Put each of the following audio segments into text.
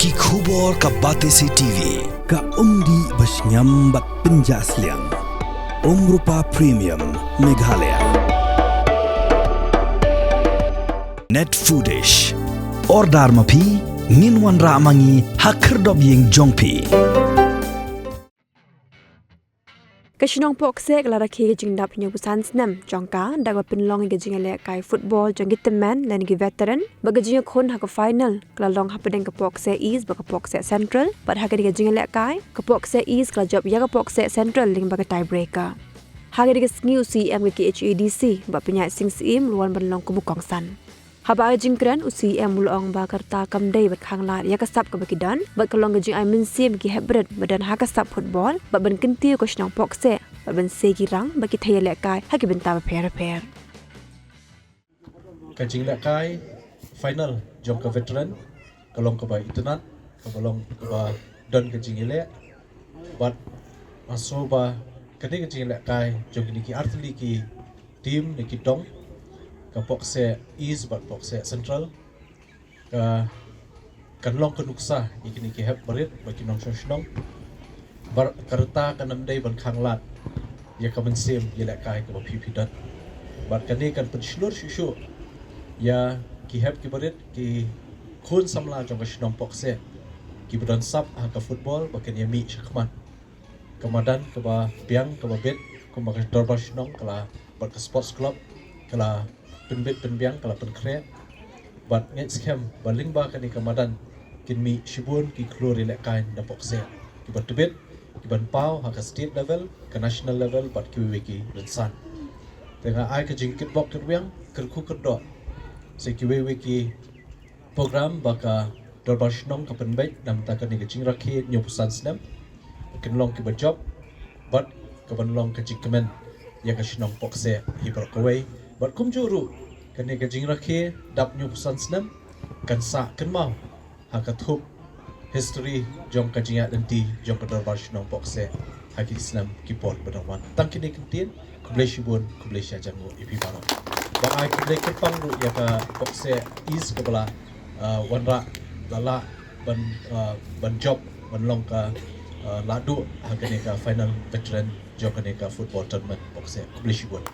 Ki khubor ka Batesi TV ka umdi basnyam bat penjaslian Rupa Premium Meghalaya Net Foodish Ordar mapi Minwan Ramangi Hakerdob Ying Jongpi Kashinong Pohkseh la Rakhe jingdap penyebusan Snem jongka daga penlong ke Jingialehkai Phutbol jongki Tymmen lan ke veteran baga jinga khon ha ke final kelalong ha pedeng ke Pohkseh East baga Pohkseh Central pad ha ke Jingialehkai ke Pohkseh East kala job ya ke Pohkseh Central ling baga tiebreaker ha ke sngi UCM ke HADC ba penyai sing sim luan penlong ke Bukongsan Haba jingkran UCM mulong ba karta kamdai bat khanglar ya kasap ke bakidan bat kalong ke jing ai mensim ki hebret badan ha kasap football bat ban kentiu ko shnang Pohkseh bat ban segi rang baki Jingialehkai ha ki benta per Ka Jingialehkai final jong ka veteran kalong ka ba internet ka balong ka ba don ka Jingialeh bat maso ba kadi ka Jingialehkai jong ni ki artli ki team ni ki dong ka Pohkseh East bat Pohkseh Central ka kanlong ka nuksa ikini ki heb barit baki nong shnong bar karta kanamdai ban khanglat ya ka mensim Jingialehkai ka pipidat bat kani kan penslur shushu ya ki heb ki barit ki khun samla jong ka shnong Pohkseh ki badan sap ha ka football bakan yami shakman kamadan ka ba piang ka ba bet ko ba ka dorbar shnong kala bat ka sports club kala penbet penbiang kala penkre bat nget scam baling ba kani kamadan kin mi shibun ki klori lekai da Pohkseh ki bat tebet ki ban pau ha ka state level ka national level bat ki wiki rensan tengah ai ka jingkit bok kerwiang kerku kerdo se ki wiki program baka dorbar shnong ka penbet nam ta kani ka jing Rakhe nyopusan Snem kin long ki ba job bat ka ban long ka jingkemen ya ka shnong Pohkseh hi bar kawai bat kum juru kani ka jing Rakhe dap nyopusan Snem kan sa kan mau ha ka thup history jong ka jinga denti jong ka dorbar shnong Pohkseh ha ki Snem ki pot badawan tangkini kentin kublai shibun kublai syajangu ipi baro ba ai kublai kepang ru ya ka Pohkseh East ka bala wanra lala ban job ban long ka ladu ha kani ka final veteran jong kani ka football tournament Pohkseh kublai shibun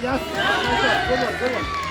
Yes. Good one.